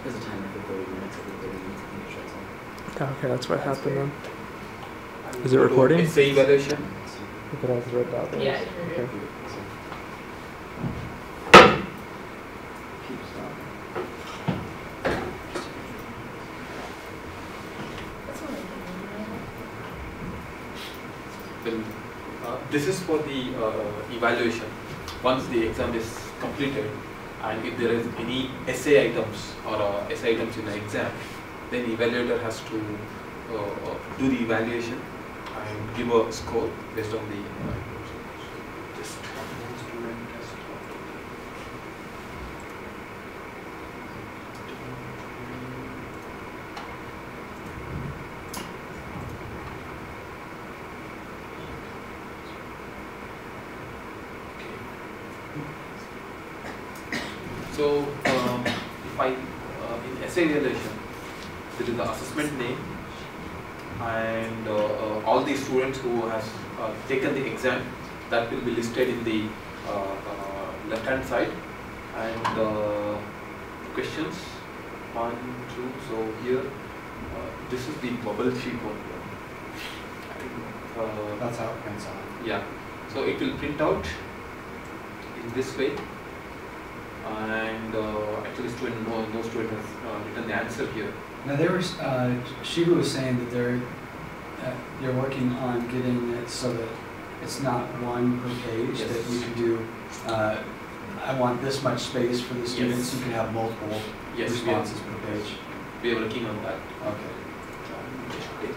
There's a timer for 30 minutes. Every 30 minutes, I think it shuts off. Okay, that's what happened then. Is it recording? Essay evaluation. If it has the red dot there. Yeah. Okay. Keep stopping. That's what I Well, this is for the evaluation. Once the exam is completed, and if there is any essay items or essay items in the exam, then the evaluator has to do the evaluation and give a score based on the just So, if I, in essay evaluation, there is the assessment name and all the students who has taken the exam, that will be listed in the left hand side, and questions 1, 2. So here, this is the bubble sheet one here. I think, That's how it prints out. yeah. So it will print out in this way. And actually, no student has written the answer here. Now there was, Shiva was saying that they're working on getting it so that it's not one per page, Yes. that you can do, I want this much space for the students, you can have multiple Yes, responses per page. we are working on that. Okay. Just take,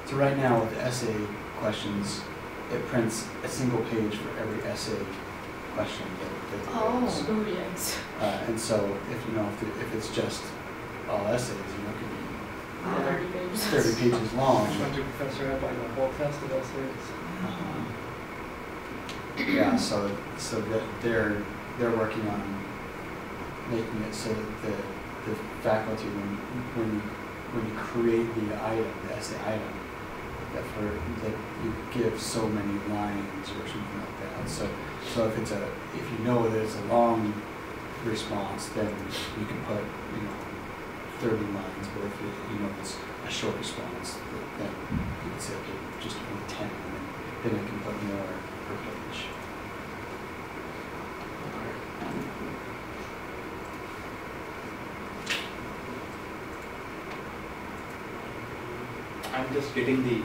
So right now with the essay questions, it prints a single page for every essay question that Oh, oh yes. and so if it's just all essays, it could be 30 pages. 30 pages long. Bunch of professor had like a whole test of essays. Yeah, so that they're working on making it so that the faculty, when you create the item, the essay item, that you give so many lines or something like that. So if you know that it's a long response, then you can put 30 lines. But if you know it's a short response, then you can say okay, just only 10, and then you can put more per page. I'm just getting the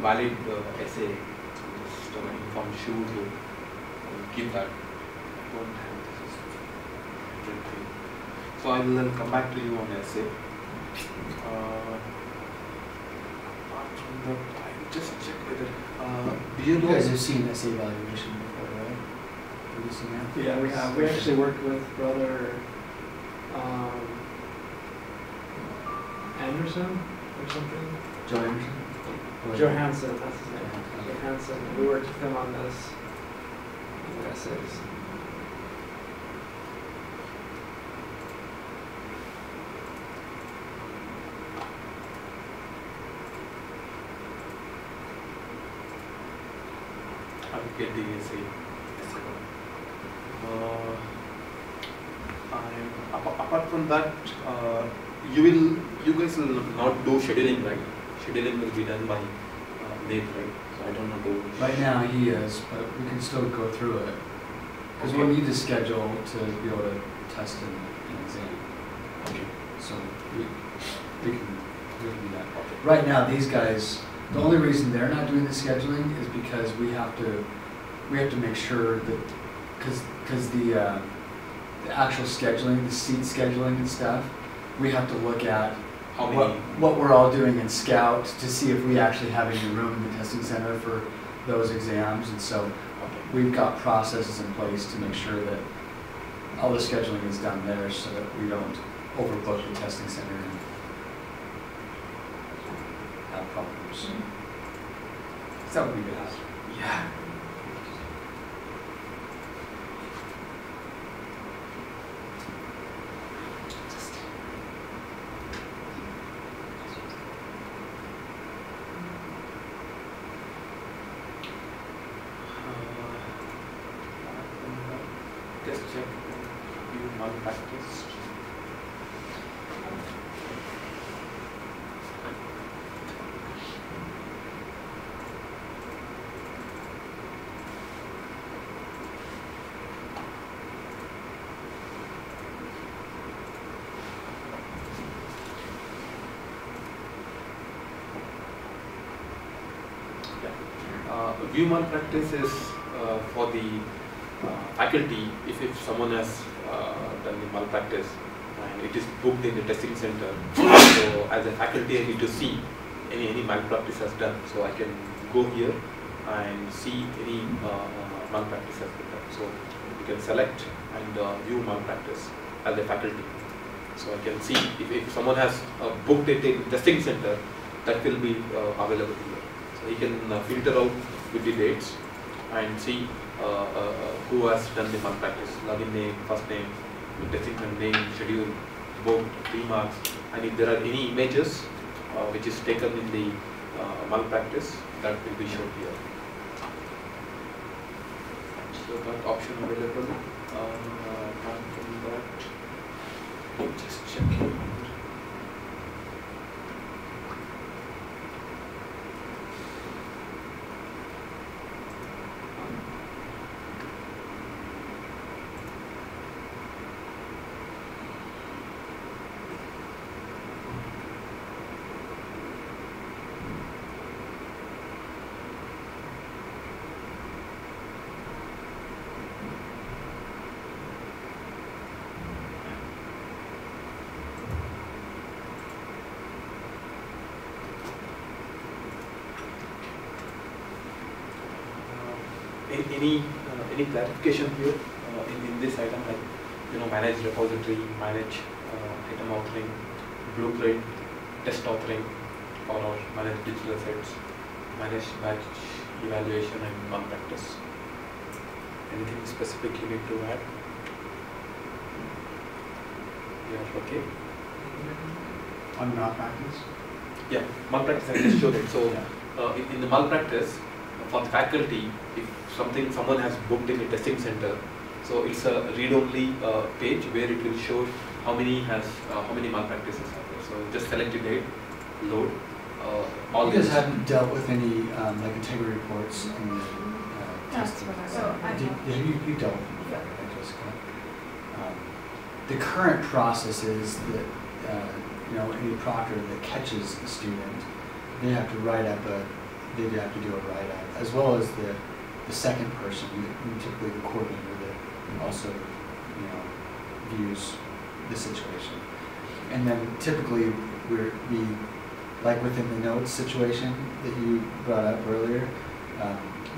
valid essay. Just inform Shiv to give that. I don't have this. Everything. So I will then come back to you on essay. Apart from that, I will just check whether. Do you You know? guys have seen essay evaluation before, right? Have you seen that? Yeah, we have. We actually worked with Brother Anderson or something. Joe Anderson? Johansson, that's his name. Johansson. We worked with him on this. On the essays. I will get the essay. And apart from that, you guys will not do scheduling, right? Scheduling will be done by Nate, right? So I don't know who. Right now he is, but we can still go through it. Because we'll need to schedule to be able to test an exam. Okay. So we can do that. Right now, these guys, the only reason they're not doing the scheduling is because we have to make sure that, because the actual scheduling, the seat scheduling and stuff, we have to look at How many? what we're all doing in Scout to see if we actually have any room in the testing center for those exams. And so we've got processes in place to make sure that all the scheduling is done there so that we don't overbook the testing center and have problems. So that would be good. Yeah. Just check. View malpractice. View malpractice is for the faculty if someone has done the malpractice and it is booked in the testing center. So as a faculty I need to see any malpractice has done. So I can go here and see any malpractice has been done. So you can select and view malpractice as a faculty. So I can see if someone has booked it in testing center, that will be available here. So you can filter out with the dates and see who has done the malpractice, login name, first name, testing name, schedule, booked, 3 marks, and if there are any images which is taken in the malpractice, that will be shown here. So that option available. Apart from that, just checking. Any clarification here in this item, like manage repository, manage item authoring, blueprint, test authoring, or manage digital assets, manage batch evaluation and malpractice. Anything specific you need to add? Yeah, okay. On malpractice? Yeah, malpractice I just showed it. So in the malpractice, for the faculty, if someone has booked in a testing center, so it's a read-only page where it will show how many malpractices are there. So just select the date, load. All You guys this. haven't dealt with any like integrity reports in the testing. Have you dealt with them before, right, Jessica? The current process is that any proctor that catches a student, they have to write up they have to do a write-up, as well as the second person, typically the coordinator, that also views the situation. And then typically we like within the notes situation that you brought up earlier,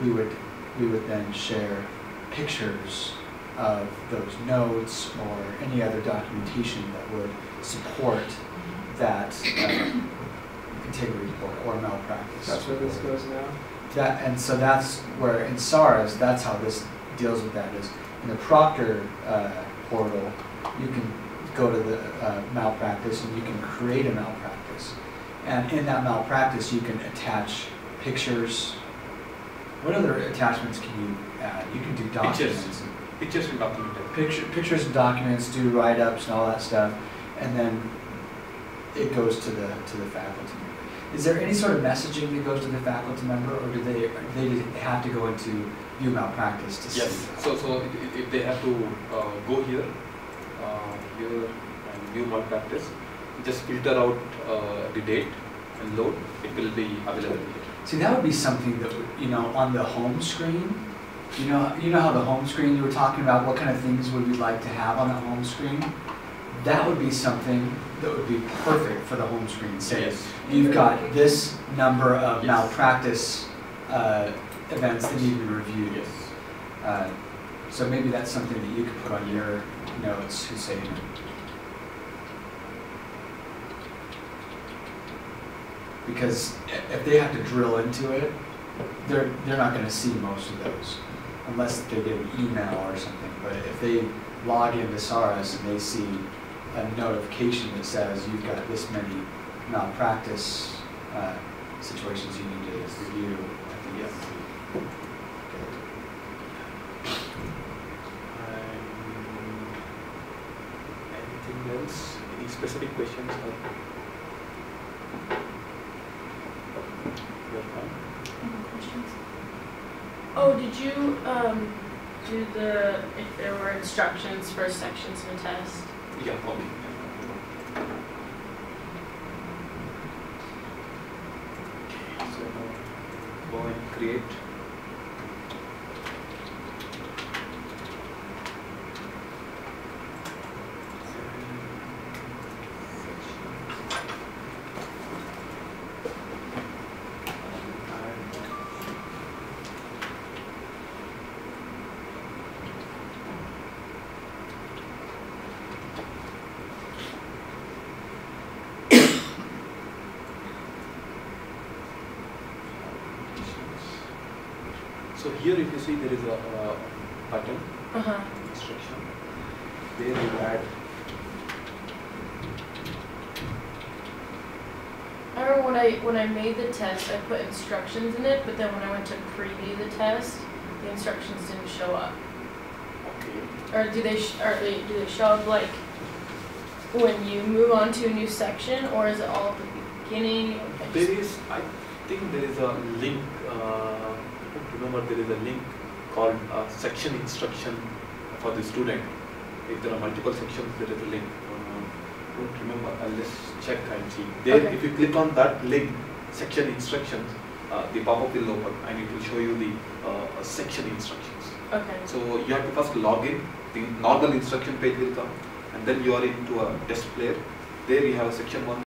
we would then share pictures of those notes or any other documentation that would support that integrity report or malpractice. That's where this goes now? And so that's where in SARS, that's how this deals with that, is in the Proctor portal, you can go to the malpractice and you can create a malpractice. And in that malpractice, you can attach pictures. What other attachments can you add? You can do documents. Pictures and documentation. Pictures and documents, do write-ups and all that stuff, and then it goes to the faculty member. Is there any sort of messaging that goes to the faculty member, or do they have to go into view malpractice to see? Yes. So if they have to go here and view malpractice, just filter out the date and load. It will be available here. See, that would be something that on the home screen. You know how the home screen, you were talking about what kind of things would we like to have on the home screen? That would be something that would be perfect for the home screen. Say, yes. You've got this number of yes. malpractice events that need to be reviewed. Yes. So maybe that's something that you could put on your notes, Hussein. Because if they have to drill into it, they're not going to see most of those unless they get an email or something. But if they log into SARS and they see a notification that says you've got this many malpractice situations you need to review, I think Yes. that would be good. And else? Any specific questions? You're fine. Any questions? Oh, did you do the if there were instructions for sections of a test? Yeah, probably. So now go and create. So here if you see there is a button, instruction, there you add. I remember when I made the test, I put instructions in it, but then when I went to preview the test, the instructions didn't show up. Okay. Or do they show up like when you move on to a new section, or is it all at the beginning? There is, I think there is a link, remember there is a link called section instruction for the student. If there are multiple sections, there is a link. Don't remember, I'll just check and see. There, Okay. if you click on that link, section instructions, the pop-up will open and it will show you the section instructions. Okay. So you have to first log in, the normal instruction page will come, and then you are into a test player. There you have a section 1,